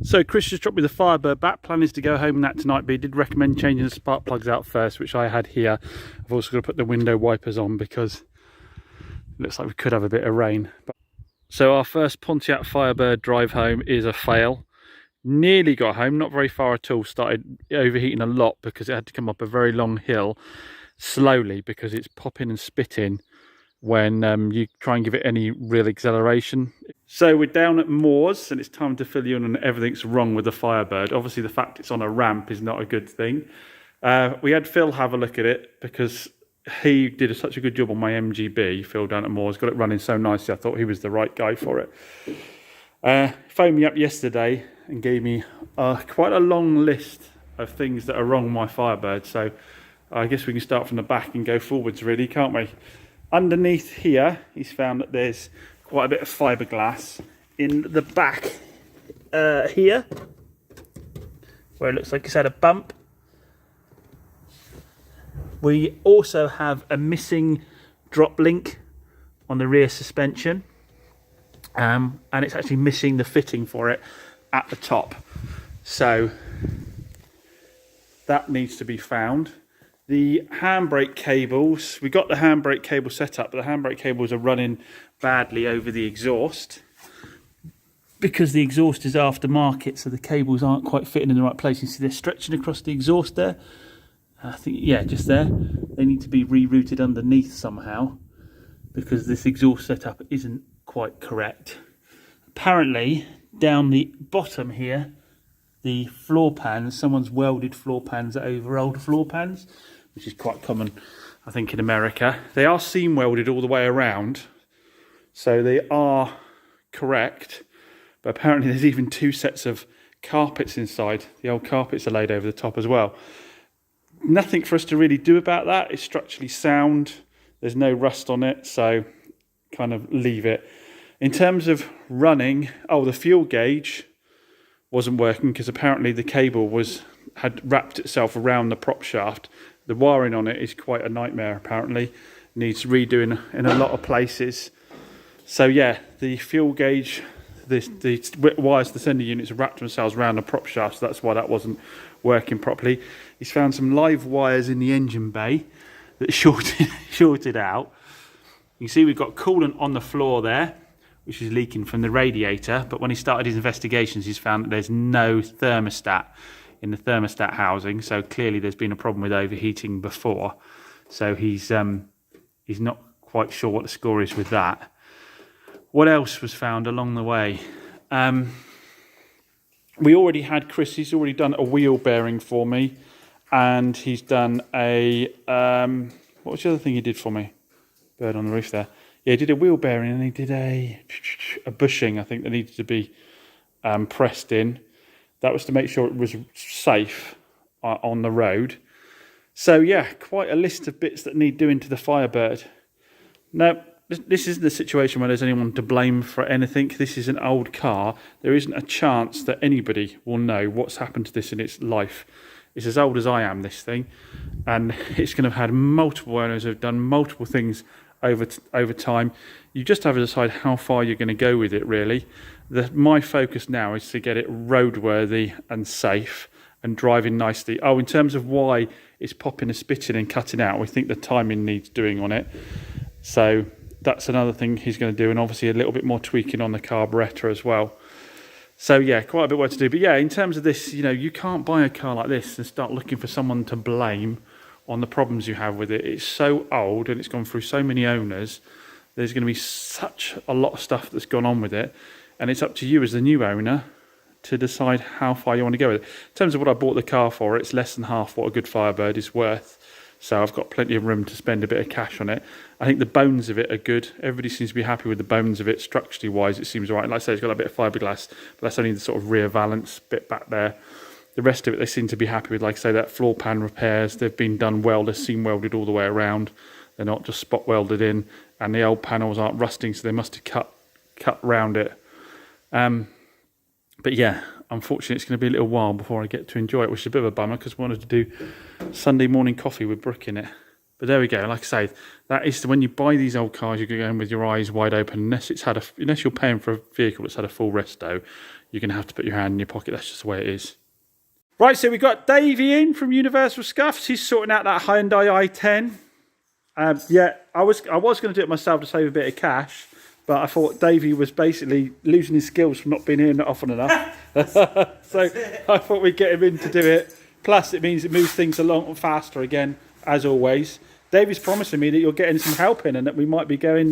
So Chris just dropped me the Firebird back. Plan is to go home in that tonight, but he did recommend changing the spark plugs out first, which I had here. I've also got to put the window wipers on because it looks like we could have a bit of rain. So our first Pontiac Firebird drive home is a fail. Nearly got home, not very far at all. Started overheating a lot because it had to come up a very long hill slowly because it's popping and spitting when you try and give it any real acceleration. So we're down at Moors and it's time to fill you in on everything's wrong with the Firebird. Obviously the fact it's on a ramp is not a good thing. We had Phil have a look at it because he did such a good job on my MGB, Phil down at Moors, got it running so nicely. I thought he was the right guy for it. Phoned me up yesterday and gave me quite a long list of things that are wrong with my Firebird. So I guess we can start from the back and go forwards really, can't we? Underneath here, he's found that there's quite a bit of fiberglass in the back here, where it looks like it's had a bump. We also have a missing drop link on the rear suspension, and it's actually missing the fitting for it at the top. So that needs to be found. The handbrake cables, we got the handbrake cable set up, but the handbrake cables are running badly over the exhaust because the exhaust is aftermarket, so the cables aren't quite fitting in the right place. You see they're stretching across the exhaust there. I think, yeah, just there. They need to be rerouted underneath somehow because this exhaust setup isn't quite correct. Apparently, down the bottom here, the floor pans, someone's welded floor pans over old floor pans, which is quite common, I think, in America. They are seam welded all the way around, so they are correct, but apparently there's even two sets of carpets inside. The old carpets are laid over the top as well. Nothing for us to really do about that. It's structurally sound. There's no rust on it, so kind of leave it. In terms of running, the fuel gauge wasn't working because apparently the cable had wrapped itself around the prop shaft. The wiring on it is quite a nightmare apparently. Needs redoing in a lot of places. So yeah, the fuel gauge, the wires, the sender units have wrapped themselves around the prop shaft, so that's why that wasn't working properly. He's found some live wires in the engine bay that shorted out. You can see we've got coolant on the floor there, which is leaking from the radiator, but when he started his investigations, he's found that there's no thermostat in the thermostat housing, so clearly there's been a problem with overheating before. So he's not quite sure what the score is with that. What else was found along the way? We already had Chris, he's already done a wheel bearing for me, and he's done a, what was the other thing he did for me? Bird on the roof there. Yeah, he did a wheel bearing and he did a bushing, I think, that needed to be pressed in. That was to make sure it was safe on the road. So yeah, quite a list of bits that need doing to the Firebird. Now, this isn't a situation where there's anyone to blame for anything. This is an old car. There isn't a chance that anybody will know what's happened to this in its life. It's as old as I am, this thing. And it's going to have had multiple owners who have done multiple things over time. You just have to decide how far you're going to go with it, really. My focus now is to get it roadworthy and safe and driving nicely. In terms of why it's popping and spitting and cutting out, we think the timing needs doing on it. So that's another thing he's going to do, and obviously a little bit more tweaking on the carburettor as well. So yeah, quite a bit of work to do. But yeah, in terms of this, you can't buy a car like this and start looking for someone to blame on the problems you have with it. It's so old and it's gone through so many owners. There's going to be such a lot of stuff that's gone on with it, and it's up to you as the new owner to decide how far you want to go with it. In terms of what I bought the car for, it's less than half what a good Firebird is worth. So I've got plenty of room to spend a bit of cash on it. I think the bones of it are good. Everybody seems to be happy with the bones of it. Structurally wise, it seems all right. Like I say, it's got a bit of fiberglass, but that's only the sort of rear valance bit back there. The rest of it, they seem to be happy with. Like I say, that floor pan repairs, they've been done well. They're seam welded all the way around. They're not just spot welded in. And the old panels aren't rusting, so they must have cut round it. But yeah, unfortunately, it's going to be a little while before I get to enjoy it, which is a bit of a bummer because I wanted to do Sunday morning coffee with Brooke in it. But there we go. Like I say, that is when you buy these old cars, you're going with your eyes wide open. Unless you're paying for a vehicle that's had a full resto, you're going to have to put your hand in your pocket. That's just the way it is. Right, so we've got Davey in from Universal Scuffs. He's sorting out that Hyundai i10. Yeah, I was going to do it myself to save a bit of cash, but I thought Davey was basically losing his skills from not being here often enough. So I thought we'd get him in to do it. Plus, it means it moves things along faster again, as always. Davey's promising me that you're getting some help in and that we might be going,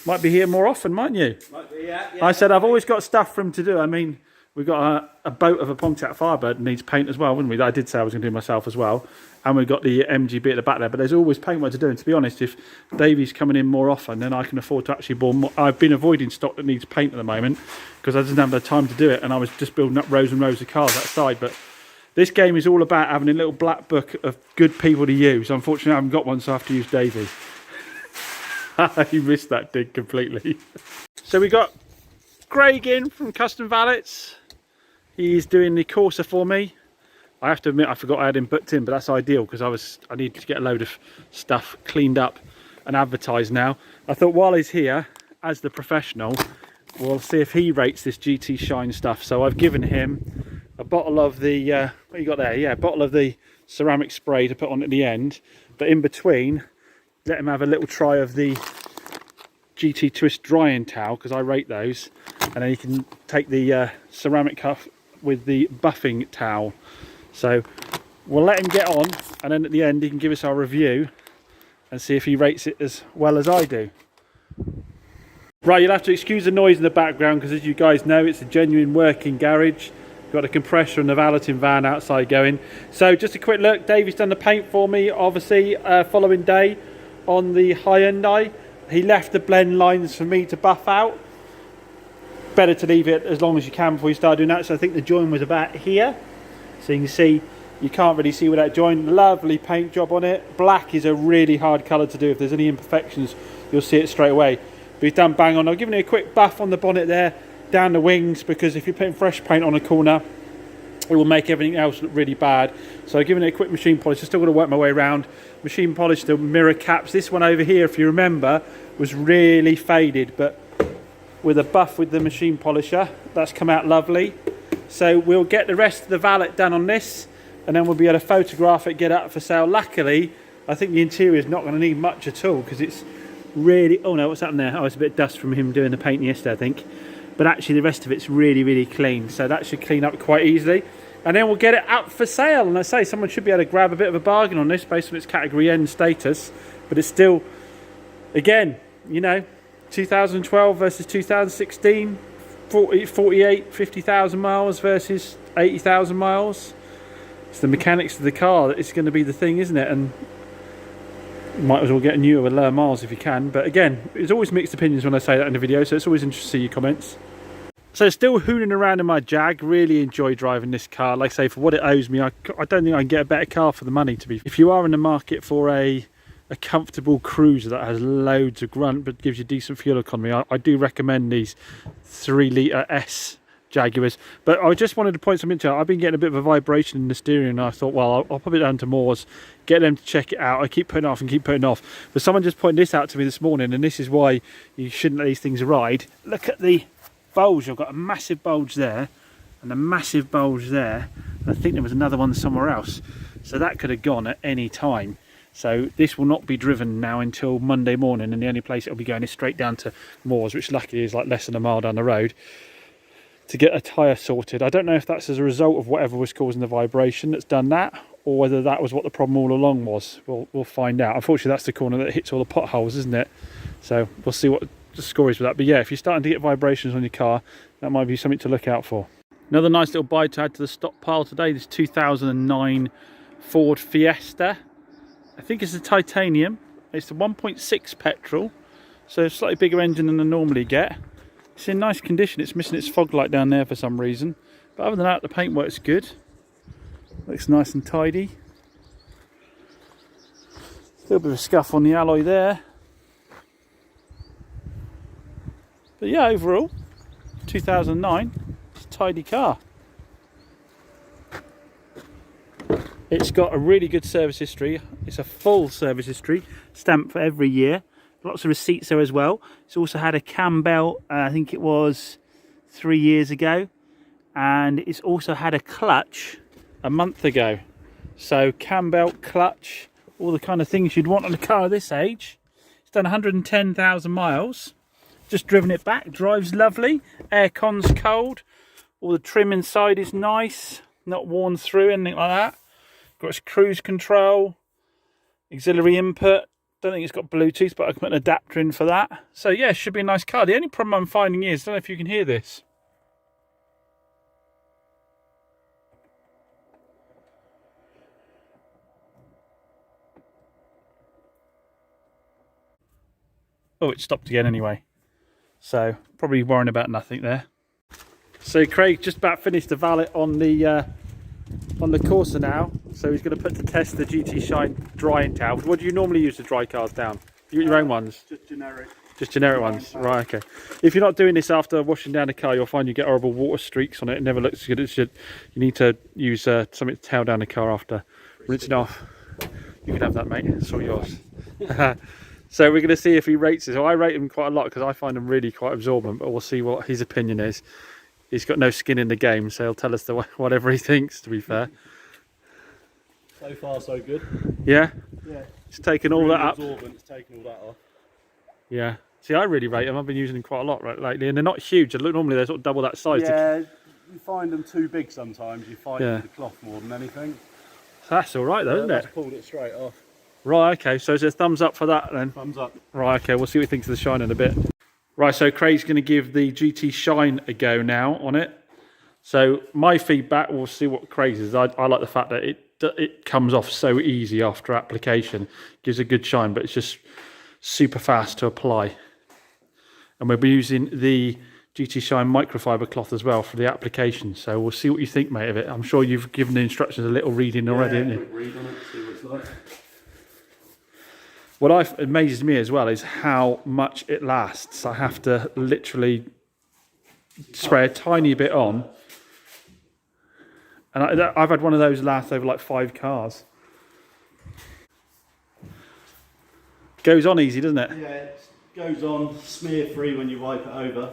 might be here more often, mightn't you? Might be, yeah. I said I've always got stuff for him to do. I mean, we've got a boat of a Pontiac Firebird that needs paint as well, wouldn't we? That I did say I was going to do myself as well. And we've got the MGB at the back there. But there's always paintwork to do. And to be honest, if Davey's coming in more often, then I can afford to actually buy more. I've been avoiding stock that needs paint at the moment because I didn't have the time to do it. And I was just building up rows and rows of cars outside. But this game is all about having a little black book of good people to use. Unfortunately, I haven't got one, so I have to use Davey. You missed that dig completely. So we got Craig in from Custom Valets. He's doing the Corsa for me. I have to admit I forgot I had him booked in, but that's ideal because I need to get a load of stuff cleaned up and advertised now. I thought while he's here, as the professional, we'll see if he rates this GT Shine stuff. So I've given him a bottle of the, what you got there? Yeah, a bottle of the ceramic spray to put on at the end. But in between, let him have a little try of the GT Twist drying towel because I rate those. And then he can take the ceramic cuff with the buffing towel. So we'll let him get on, and then at the end he can give us our review and see if he rates it as well as I do. Right, you'll have to excuse the noise in the background because, as you guys know, it's a genuine working garage. We've got a compressor and a valeting van outside going. So just a quick look, Davey's done the paint for me, obviously, following day on the Hyundai. He left the blend lines for me to buff out. Better to leave it as long as you can before you start doing that. So I think the join was about here. So you can see, you can't really see without join. Lovely paint job on it. Black is a really hard colour to do. If there's any imperfections, you'll see it straight away. But he's done bang on. I've given it a quick buff on the bonnet there, down the wings, because if you're putting fresh paint on a corner, it will make everything else look really bad. So I've given it a quick machine polish. I'm still going to work my way around. Machine polish the mirror caps. This one over here, if you remember, was really faded, but with a buff with the machine polisher, that's come out lovely. So we'll get the rest of the valet done on this, and then we'll be able to photograph it, get it up for sale. Luckily, I think the interior is not going to need much at all because it's really, oh no, what's happened there? Oh, it's a bit of dust from him doing the painting yesterday, I think. But actually the rest of it's really, really clean. So that should clean up quite easily. And then we'll get it up for sale. And I say someone should be able to grab a bit of a bargain on this based on its category N status. But it's still, again, you know, 2012 versus 2016. 50,000 miles versus 80,000 miles. It's the mechanics of the car that is going to be the thing, isn't it? And you might as well get a newer with lower miles if you can. But again, there's always mixed opinions when I say that in the video, so it's always interesting to see your comments. So still hooning around in my Jag. Really enjoy driving this car. Like I say, for what it owes me, I don't think I can get a better car for the money to be. If you are in the market for a comfortable cruiser that has loads of grunt but gives you decent fuel economy, I do recommend these 3 litre S Jaguars. But I just wanted to point something out. I've been getting a bit of a vibration in the steering, and I thought, well, I'll pop it down to Moore's, get them to check it out. I keep putting it off and keep putting it off, but someone just pointed this out to me this morning, and this is why you shouldn't let these things ride. Look at the bulge. I've got a massive bulge there and a massive bulge there, and I think there was another one somewhere else, so that could have gone at any time. So this will not be driven now until Monday morning, and the only place it'll be going is straight down to Moore's, which luckily is like less than a mile down the road, to get a tyre sorted. I don't know if that's as a result of whatever was causing the vibration that's done that, or whether that was what the problem all along was. We'll find out. Unfortunately, that's the corner that hits all the potholes, isn't it? So we'll see what the score is with that. But yeah, if you're starting to get vibrations on your car, that might be something to look out for. Another nice little buy to add to the stockpile today, this 2009 Ford Fiesta. I think it's a titanium. It's a 1.6 petrol, so a slightly bigger engine than I normally get. It's in nice condition. It's missing its fog light down there for some reason, but other than that, the paintwork's good. Looks nice and tidy. A little bit of a scuff on the alloy there, but yeah, overall 2009, it's a tidy car. It's got a really good service history. It's a full service history, stamped for every year. Lots of receipts there as well. It's also had a cam belt, I think it was 3 years ago. And it's also had a clutch a month ago. So cam belt, clutch, all the kind of things you'd want on a car of this age. It's done 110,000 miles. Just driven it back, drives lovely. Aircon's cold. All the trim inside is nice, not worn through, anything like that. Got its cruise control, auxiliary input. Don't think it's got Bluetooth, but I can put an adapter in for that. So yeah, it should be a nice car. The only problem I'm finding is, I don't know if you can hear this. Oh, it stopped again anyway. So probably worrying about nothing there. So Craig just about finished the valet on the Corsa now, so he's going to put to test the GT Shine drying towels. What do you normally use to dry cars down? You got your own ones? Just generic. Just generic ones, right? Okay. If you're not doing this after washing down a car, you'll find you get horrible water streaks on it. It never looks good. You need to use something to towel down the car after rinsing off. You can have that, mate. It's all yours. So we're going to see if he rates it. So I rate him quite a lot because I find him really quite absorbent, but we'll see what his opinion is. He's got no skin in the game, so he'll tell us whatever he thinks, to be fair. So far, so good. Yeah? Yeah. It's taken all that up. It's taken all that off. Yeah. See, I really rate them. I've been using them quite a lot lately, and they're not huge. Normally they're sort of double that size. Yeah, you find them too big sometimes. You fight with the cloth more than anything. So that's all right, though, isn't it? Just pulled it straight off. Right, okay. So it's a thumbs up for that, then? Thumbs up. Right, okay. We'll see what he thinks of the Shine in a bit. Right, so Craig's going to give the GT Shine a go now on it. So my feedback, we'll see what Craig's is. I like the fact that it comes off so easy after application. Gives a good shine, but it's just super fast to apply. And we'll be using the GT Shine microfiber cloth as well for the application. So we'll see what you think, mate, of it. I'm sure you've given the instructions a little reading already, haven't you? Quick read on it, see what it's like. What amazes me as well is how much it lasts. I have to literally spray a tiny bit on. And I've had one of those last over like 5 cars. Goes on easy, doesn't it? Yeah, it goes on smear free when you wipe it over.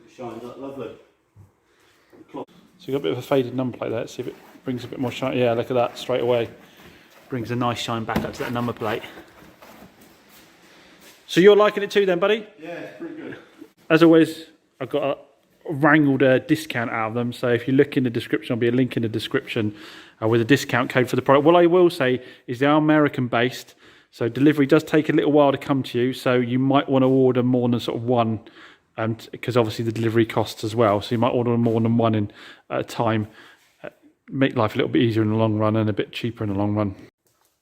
It shines up lovely. So you've got a bit of a faded number plate there. Let's see if it brings a bit more shine. Yeah, look at that straight away. Brings a nice shine back up to that number plate. So you're liking it too then, buddy? Yeah, it's pretty good. As always, I've got wrangled a discount out of them. So if you look in the description, there'll be a link in the description with a discount code for the product. What I will say is they are American based. So delivery does take a little while to come to you. So you might want to order more than sort of one, because obviously the delivery costs as well. So you might order more than one at a time. Make life a little bit easier in the long run and a bit cheaper in the long run.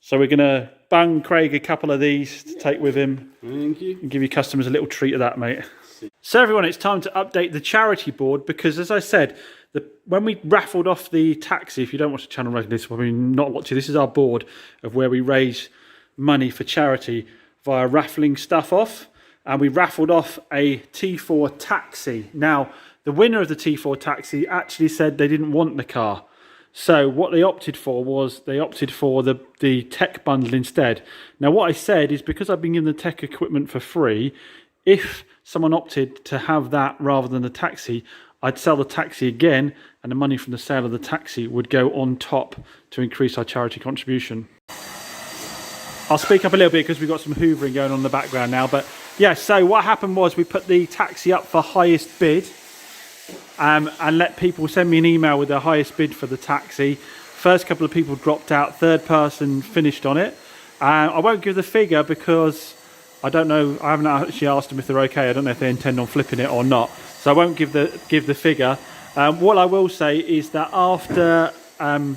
So we're going to bang Craig a couple of these to take with him. Thank you. And give your customers a little treat of that, mate. So everyone, it's time to update the charity board because, as I said, when we raffled off the taxi, if you don't watch the channel regularly, this will not watch it. This is our board of where we raise money for charity via raffling stuff off. And we raffled off a T4 taxi. Now, the winner of the T4 taxi actually said they didn't want the car. So what they opted for was they opted for the tech bundle instead. Now what I said is because I've been given the tech equipment for free, if someone opted to have that rather than the taxi, I'd sell the taxi again and the money from the sale of the taxi would go on top to increase our charity contribution. I'll speak up a little bit because we've got some hoovering going on in the background now. But yeah, so what happened was we put the taxi up for highest bid. And let people send me an email with their highest bid for the taxi. First couple of people dropped out, third person finished on it. I won't give the figure because I don't know, I haven't actually asked them if they're okay. I don't know if they intend on flipping it or not. So I won't give the figure. What I will say is that after I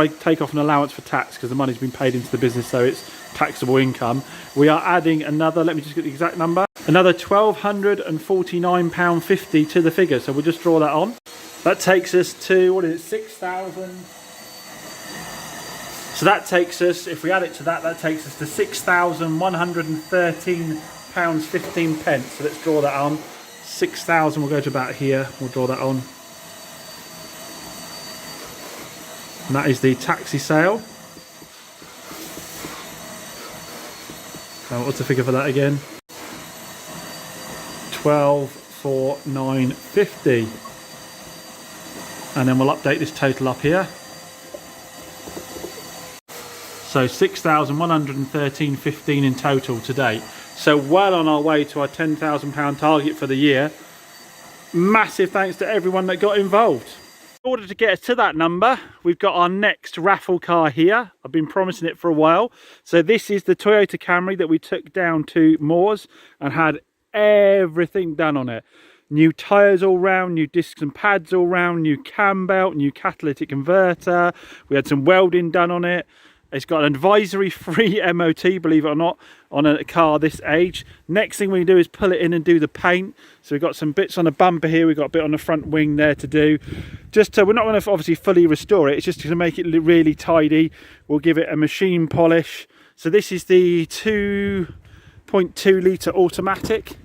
take off an allowance for tax, because the money's been paid into the business, so it's taxable income, we are adding another, let me just get the exact number, another £1,249.50 to the figure. So we'll just draw that on. That takes us to, what is it, 6,000. So that takes us, if we add it to that, that takes us to £6,113.15. So let's draw that on. 6,000, we'll go to about here, we'll draw that on. And that is the taxi sale. What's the figure for that again? 12,490. And then we'll update this total up here. So 6,113.15 in total to date. So well on our way to our £10,000 target for the year. Massive thanks to everyone that got involved. In order to get us to that number, we've got our next raffle car here. I've been promising it for a while. So this is the Toyota Camry that we took down to Moores and had everything done on it. New tyres all round, new discs and pads all round, new cam belt, new catalytic converter. We had some welding done on it. It's got an advisory-free MOT, believe it or not, on a car this age. Next thing we do is pull it in and do the paint. So we've got some bits on the bumper here. We've got a bit on the front wing there to do. Just to, we're not going to obviously fully restore it. It's just to make it really tidy. We'll give it a machine polish. So this is the 2.2 litre automatic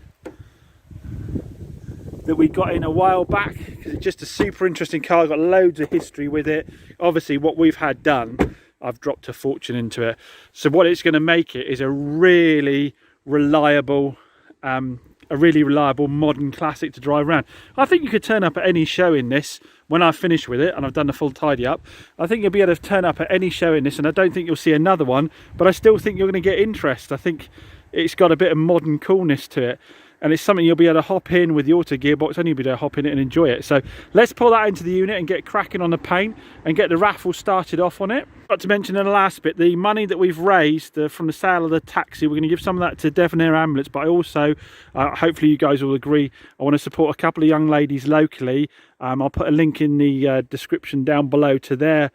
that we got in a while back. It's just a super interesting car. Got loads of history with it. Obviously what we've had done, I've dropped a fortune into it. So what it's going to make it is a really reliable modern classic to drive around. I think you could turn up at any show in this when I've finished with it and I've done the full tidy up. I think you'll be able to turn up at any show in this, and I don't think you'll see another one, but I still think you're going to get interest. I think it's got a bit of modern coolness to it. And it's something you'll be able to hop in with the auto gearbox, and you'll be able to hop in it and enjoy it. So let's pull that into the unit and get cracking on the paint and get the raffle started off on it. Got to mention in the last bit, the money that we've raised from the sale of the taxi, we're going to give some of that to Devon Air Ambulance, but I also, hopefully you guys will agree, I want to support a couple of young ladies locally. I'll put a link in the description down below to their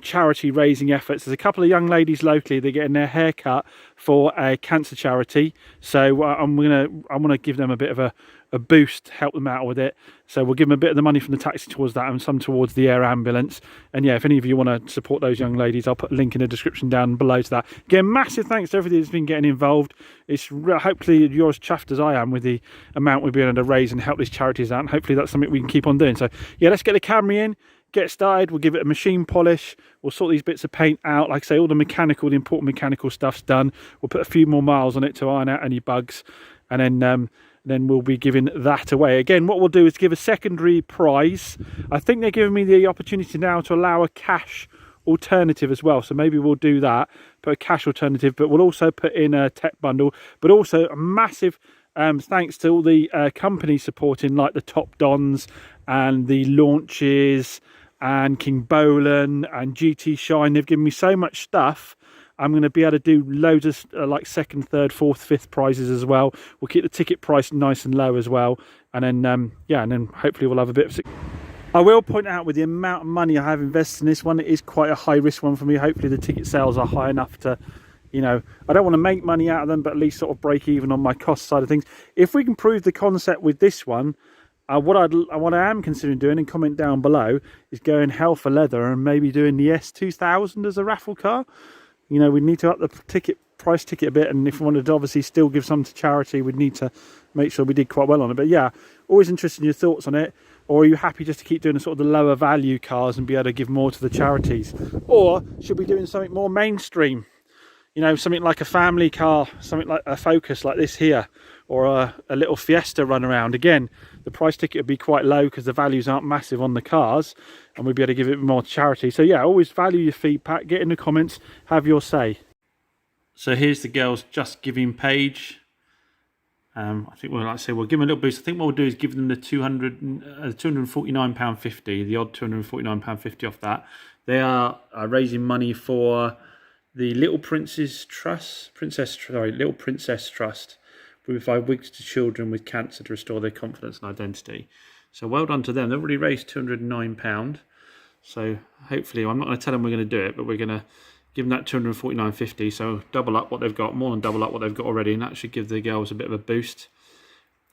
charity raising efforts. There's a couple of young ladies locally, they're getting their hair cut for a cancer charity, so I want to give them a bit of a boost, help them out with it. So we'll give them a bit of the money from the taxi towards that and some towards the air ambulance. And yeah, if any of you want to support those young ladies, I'll put a link in the description down below to that. Again, massive thanks to everybody that's been getting involved. It's hopefully you're as chuffed as I am with the amount we've been able to raise and help these charities out, and hopefully that's something we can keep on doing. So yeah, let's get the Camry in, get started. We'll give it a machine polish. We'll sort these bits of paint out. Like I say, all the important mechanical stuff's done. We'll put a few more miles on it to iron out any bugs, and then we'll be giving that away. Again, what we'll do is give a secondary prize. I think they're giving me the opportunity now to allow a cash alternative as well, so maybe we'll do that, put a cash alternative, but we'll also put in a tech bundle, but also a massive thanks to all the companies supporting, like the Top Dons and the Launches and King Bolan and GT Shine. They've given me so much stuff. I'm going to be able to do loads of like second, third, fourth, fifth prizes as well. We'll keep the ticket price nice and low as well, and then yeah, and then hopefully we'll have a bit of. I will point out, with the amount of money I have invested in this one, it is quite a high risk one for me. Hopefully the ticket sales are high enough to, you know, I don't want to make money out of them, but at least sort of break even on my cost side of things. If we can prove the concept with this one, what I am considering doing, and comment down below, is going hell for leather and maybe doing the S2000 as a raffle car. You know, we need to up the price ticket a bit, and if we wanted to obviously still give some to charity, we'd need to make sure we did quite well on it. But yeah, always interested in your thoughts on it. Or are you happy just to keep doing the sort of the lower value cars and be able to give more to the charities? Or should we be doing something more mainstream? You know, something like a family car, something like a Focus like this here, or a little Fiesta run around. Again, the price ticket would be quite low because the values aren't massive on the cars, and we'd be able to give it more to charity. So yeah, always value your feedback, get in the comments, have your say. So here's the girls' Just Giving page. I think, well, like I say, we'll give them a little boost. I think what we'll do is give them the £249.50, the odd £249.50 off that. They are raising money for the Little Princess Trust, Little Princess Trust. We provide wigs to children with cancer to restore their confidence and identity. So well done to them. They've already raised £209. So hopefully, I'm not going to tell them we're going to do it, but we're going to give them that £249.50. So double up what they've got, more than double up what they've got already, and that should give the girls a bit of a boost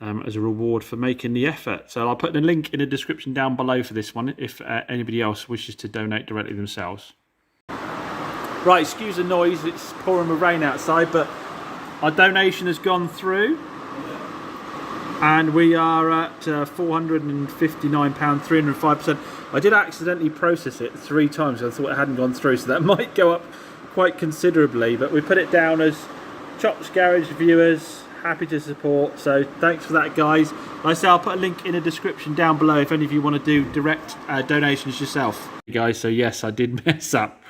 as a reward for making the effort. So I'll put the link in the description down below for this one if anybody else wishes to donate directly themselves. Right, excuse the noise, it's pouring with rain outside, but our donation has gone through. And we are at £459, 305%. I did accidentally process it 3 times. I thought it hadn't gone through, so that might go up quite considerably. But we put it down as Chops Garage viewers, happy to support. So thanks for that, guys. Like I say, I'll put a link in the description down below if any of you want to do direct donations yourself. Hey guys, so yes, I did mess up.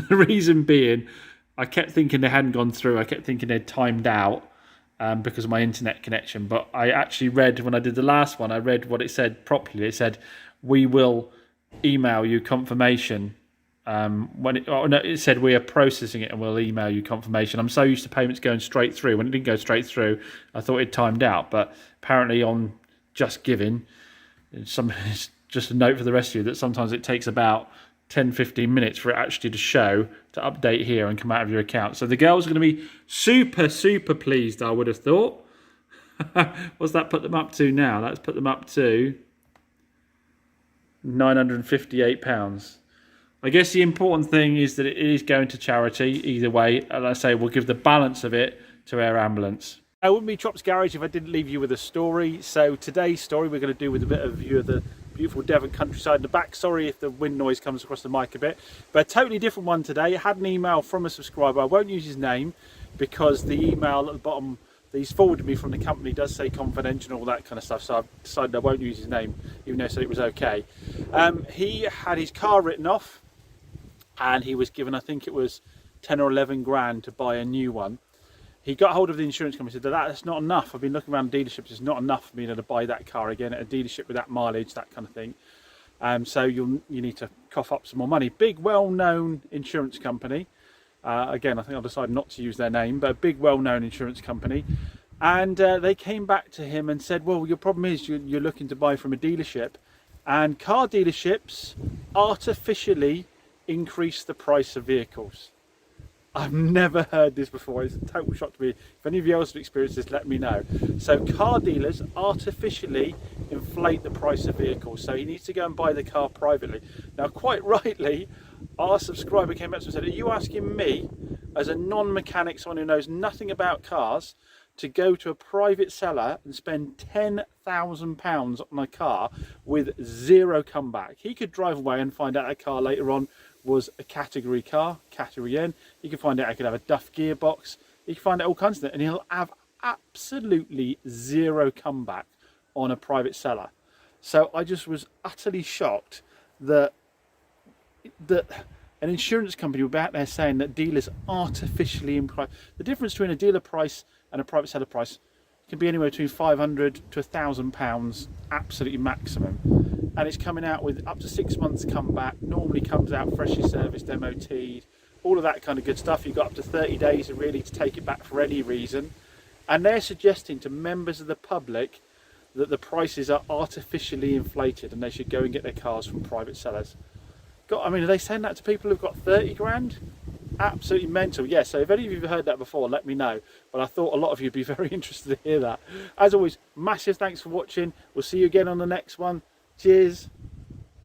The reason being, I kept thinking they hadn't gone through. I kept thinking they'd timed out. Because of my internet connection, but I actually read, when I did the last one, I read what it said properly. It said, we will email you confirmation. It said we are processing it and we'll email you confirmation. I'm so used to payments going straight through. When it didn't go straight through, I thought it timed out, but apparently on Just Giving, it's just a note for the rest of you that sometimes it takes about 10-15 minutes for it actually to show, to update here and come out of your account. So the girls are going to be super pleased, I would have thought. What's that put them up to now? That's put them up to £958. I guess the important thing is that it is going to charity either way. And I say we'll give the balance of it to Air Ambulance. I wouldn't be Chops Garage if I didn't leave you with a story. So today's story we're going to do with a bit of a view of the beautiful Devon countryside in the back. Sorry if the wind noise comes across the mic a bit, but a totally different one today. I had an email from a subscriber. I won't use his name because the email at the bottom that he's forwarded me from the company does say confidential and all that kind of stuff, so I've decided I won't use his name even though I said it was okay. He had his car written off and he was given, I think it was 10 or 11 grand to buy a new one. He got hold of the insurance company and said, that's not enough. I've been looking around dealerships. It's not enough for me to buy that car again at a dealership with that mileage, that kind of thing. So you need to cough up some more money. Big, well-known insurance company. Again, I think I'll decide not to use their name, but a big, well-known insurance company. And they came back to him and said, well, your problem is you're looking to buy from a dealership. And car dealerships artificially increase the price of vehicles. I've never heard this before. It's a total shock to me. If any of you else have experienced this, let me know. So car dealers artificially inflate the price of vehicles. So he needs to go and buy the car privately. Now, quite rightly, our subscriber came up to us and said, are you asking me, as a non-mechanic, someone who knows nothing about cars, to go to a private seller and spend £10,000 on a car with zero comeback? He could drive away and find out that car later on was a category car, category N. He could find out I could have a Duff gearbox. He could find out all kinds of things, and he'll have absolutely zero comeback on a private seller. So I just was utterly shocked that an insurance company would be out there saying that dealers artificially increase. The difference between a dealer price and a private seller price can be anywhere between £500 to £1,000, absolutely maximum. And it's coming out with up to 6 months comeback, normally comes out freshly serviced, MOT'd, all of that kind of good stuff. You've got up to 30 days really to take it back for any reason. And they're suggesting to members of the public that the prices are artificially inflated and they should go and get their cars from private sellers. God, I mean, are they saying that to people who've got 30 grand? Absolutely mental. Yeah, so if any of you have heard that before, let me know. But I thought a lot of you would be very interested to hear that. As always, massive thanks for watching. We'll see you again on the next one. Cheers.